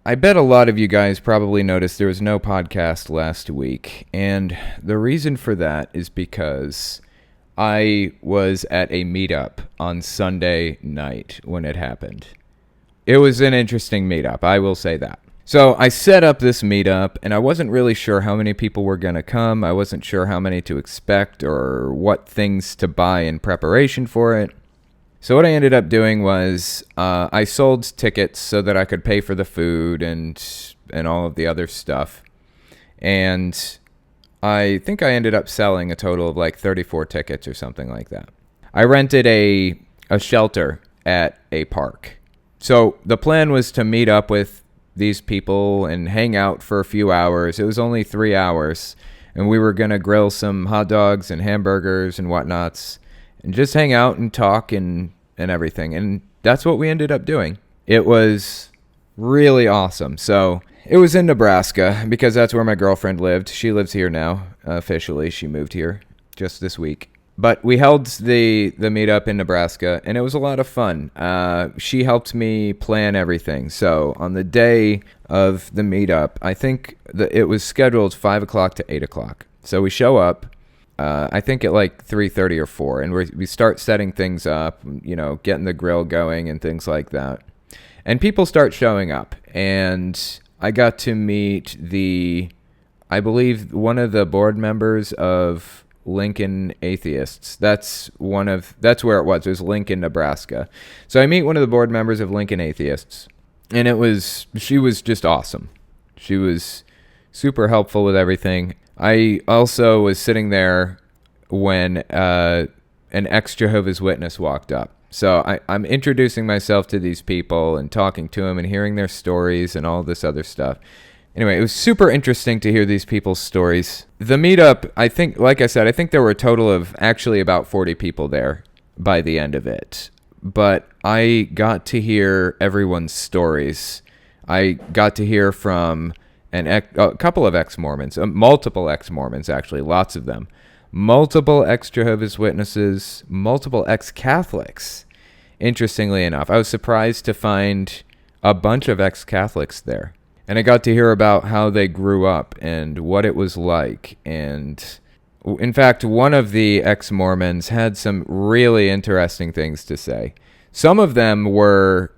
I bet a lot of you guys probably noticed there was no podcast last week, and the reason for that is because I was at a meetup on Sunday night when it happened. It was an interesting meetup, I will say that. So I set up this meetup, and I wasn't really sure how many people were going to come. I wasn't sure how many to expect or what things to buy in preparation for it. So what I ended up doing was I sold tickets so that I could pay for the food and all of the other stuff. And I think I ended up selling a total of like 34 tickets or something like that. I rented a shelter at a park. So the plan was to meet up with these people and hang out for a few hours. It was only 3 hours. And we were going to grill some hot dogs and hamburgers and whatnots and just hang out and talk and everything. And that's what we ended up doing. It was really awesome. So it was in Nebraska because that's where my girlfriend lived. She lives here now. Officially, she moved here just this week. But we held the meetup in Nebraska, and it was a lot of fun. She helped me plan everything. So on the day of the meetup, I think it was scheduled 5 o'clock to 8 o'clock. So we show up. I think at like 3:30 or 4, and we start setting things up, getting the grill going and things like that. And people start showing up, and I got to meet I believe one of the board members of Lincoln Atheists. That's where it was. It was Lincoln, Nebraska. So I meet one of the board members of Lincoln Atheists, and she was just awesome. She was super helpful with everything. I also was sitting there when an ex-Jehovah's Witness walked up. So I'm introducing myself to these people and talking to them and hearing their stories and all this other stuff. Anyway, it was super interesting to hear these people's stories. The meetup, I think, like I said, I think there were a total of actually about 40 people there by the end of it. But I got to hear everyone's stories. I got to hear from a couple of ex-Mormons, multiple ex-Mormons, actually, lots of them. Multiple ex-Jehovah's Witnesses, multiple ex-Catholics. Interestingly enough, I was surprised to find a bunch of ex-Catholics there. And I got to hear about how they grew up and what it was like. And in fact, one of the ex-Mormons had some really interesting things to say. Some of them were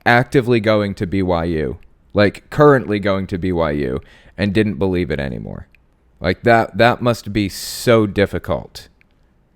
actively going to BYU, like currently going to BYU, and didn't believe it anymore. Like that must be so difficult,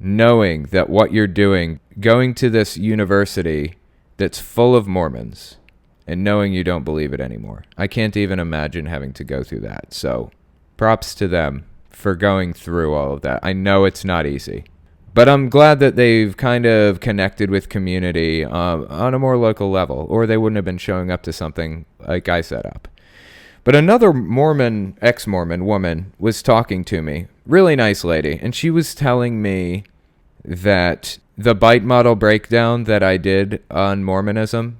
knowing that what you're doing, going to this university that's full of Mormons, and knowing you don't believe it anymore. I can't even imagine having to go through that. So props to them for going through all of that. I know it's not easy. But I'm glad that they've kind of connected with community on a more local level, or they wouldn't have been showing up to something like I set up. But another ex-Mormon woman was talking to me, really nice lady, and she was telling me that the bite model breakdown that I did on Mormonism,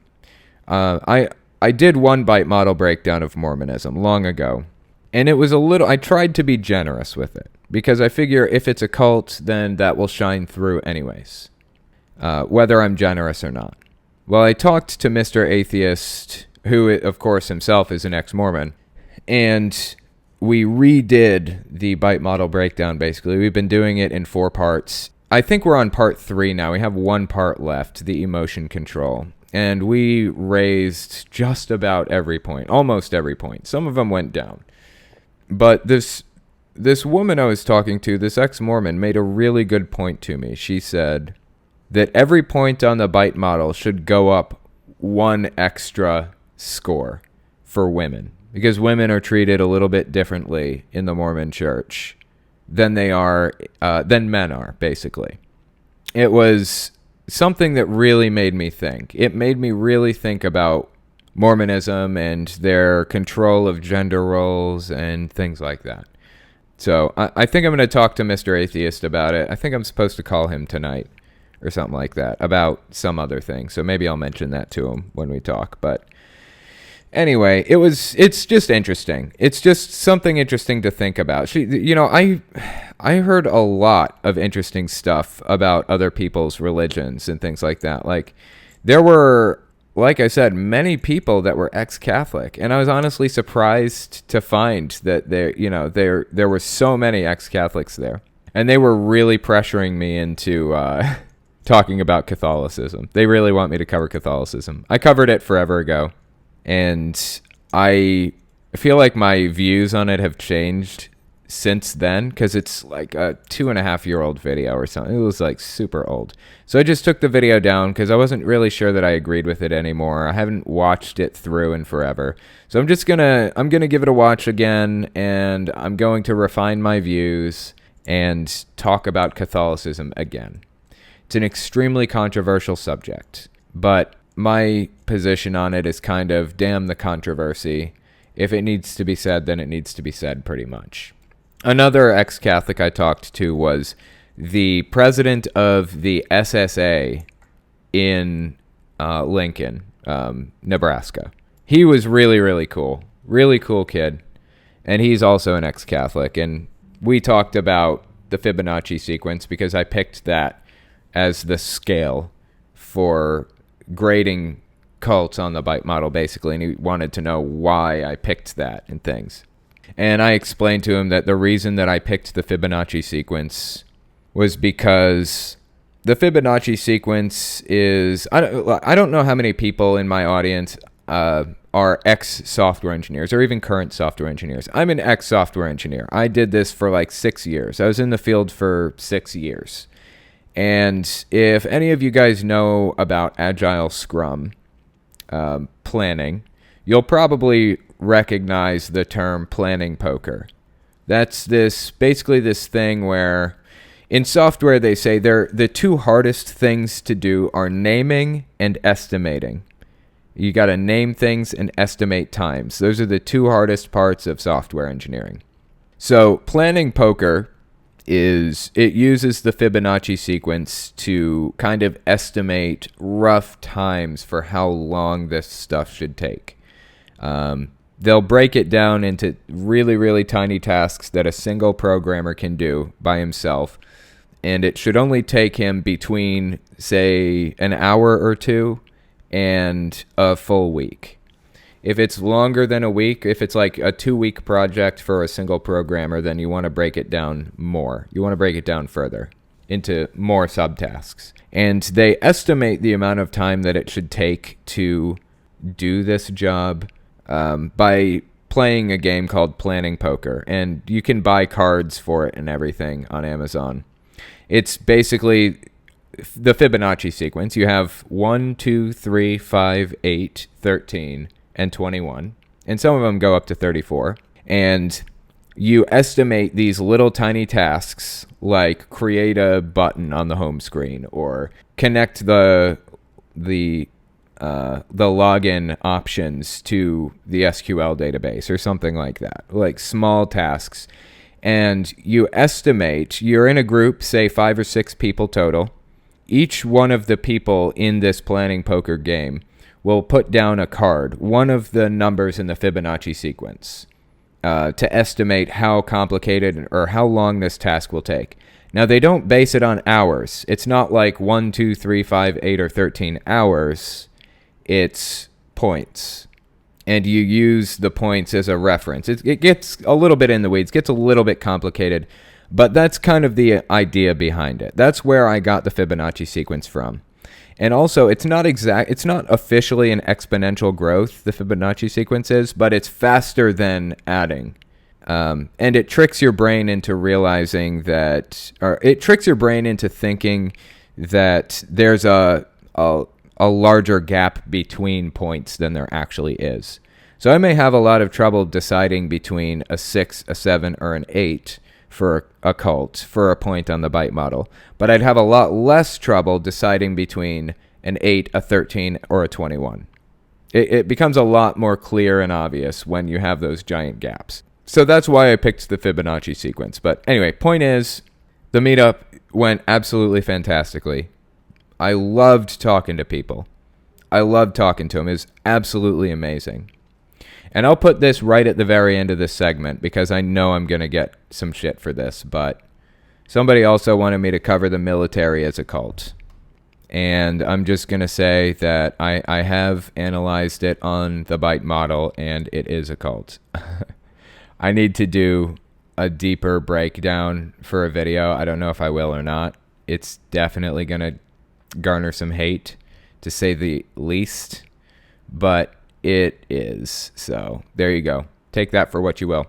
I did one bite model breakdown of Mormonism long ago, and it was I tried to be generous with it, because I figure if it's a cult, then that will shine through anyways, whether I'm generous or not. Well, I talked to Mr. Atheist, who, of course, himself is an ex-Mormon, and we redid the bite model breakdown, basically. We've been doing it in 4 parts. I think we're on part 3 now. We have 1 part left, the emotion control. And we raised just about every point, almost every point. Some of them went down. But this woman I was talking to, this ex-Mormon, made a really good point to me. She said that every point on the bite model should go up 1 extra score for women, because women are treated a little bit differently in the Mormon church than men are, basically. It was something that really made me think. It made me really think about Mormonism and their control of gender roles and things like that. So I think I'm going to talk to Mr. Atheist about it. I think I'm supposed to call him tonight or something like that about some other thing. So maybe I'll mention that to him when we talk. But anyway, it's just interesting. It's just something interesting to think about. I heard a lot of interesting stuff about other people's religions and things like that. Like, there were like I said, many people that were ex-Catholic, and I was honestly surprised to find that there were so many ex-Catholics there, and they were really pressuring me into talking about Catholicism. They really want me to cover Catholicism. I covered it forever ago, and I feel like my views on it have changed since then, because it's like a 2.5-year-old video or something. It was like super old. So I just took the video down because I wasn't really sure that I agreed with it anymore. I haven't watched it through in forever. So I'm gonna give it a watch again, and I'm going to refine my views and talk about Catholicism again. It's an extremely controversial subject, but my position on it is kind of damn the controversy. If it needs to be said, then it needs to be said, pretty much. Another ex-Catholic I talked to was the president of the SSA in Lincoln, Nebraska. He was really, really cool. Really cool kid. And he's also an ex-Catholic. And we talked about the Fibonacci sequence because I picked that as the scale for grading cults on the Byte model, basically. And he wanted to know why I picked that and things. And I explained to him that the reason that I picked the Fibonacci sequence was because the Fibonacci sequence is... I don't know how many people in my audience are ex-software engineers or even current software engineers. I'm an ex-software engineer. I did this for like 6 years. I was in the field for 6 years. And if any of you guys know about Agile Scrum planning, you'll probably recognize the term planning poker. That's basically this thing where in software they say the two hardest things to do are naming and estimating. You got to name things and estimate times. Those are the two hardest parts of software engineering. So planning poker it uses the Fibonacci sequence to kind of estimate rough times for how long this stuff should take. They'll break it down into really, really tiny tasks that a single programmer can do by himself. And it should only take him between, say, an hour or two and a full week. If it's longer than a week, if it's like a 2-week project for a single programmer, then you want to break it down more. You want to break it down further into more subtasks. And they estimate the amount of time that it should take to do this job by playing a game called Planning Poker, and you can buy cards for it and everything on Amazon. It's basically the Fibonacci sequence. You have 1, 2, 3, 5, 8, 13, and 21, and some of them go up to 34. And you estimate these little tiny tasks, like create a button on the home screen or connect the login options to the SQL database or something like that, like small tasks. And you estimate, you're in a group, say 5 or 6 people total. Each one of the people in this planning poker game will put down a card, one of the numbers in the Fibonacci sequence, to estimate how complicated or how long this task will take. Now, they don't base it on hours. It's not like 1, 2, 3, 5, 8, or 13 hours. It's points. And you use the points as a reference. It gets a little bit in the weeds, gets a little bit complicated, but that's kind of the idea behind it. That's where I got the Fibonacci sequence from. And also, it's not officially an exponential growth, the Fibonacci sequence is, but it's faster than adding. And it tricks your brain into realizing that, or it tricks your brain into thinking that there's a larger gap between points than there actually is. So I may have a lot of trouble deciding between a 6, a 7, or an 8 for a cult, for a point on the Byte model. But I'd have a lot less trouble deciding between an 8, a 13, or a 21. It becomes a lot more clear and obvious when you have those giant gaps. So that's why I picked the Fibonacci sequence. But anyway, point is, the meetup went absolutely fantastically. I loved talking to people. I loved talking to them. It was absolutely amazing. And I'll put this right at the very end of this segment because I know I'm going to get some shit for this. But somebody also wanted me to cover the military as a cult. And I'm just going to say that I have analyzed it on the Byte model, and it is a cult. I need to do a deeper breakdown for a video. I don't know if I will or not. It's definitely going to garner some hate, to say the least, but it is. So there you go. Take that for what you will.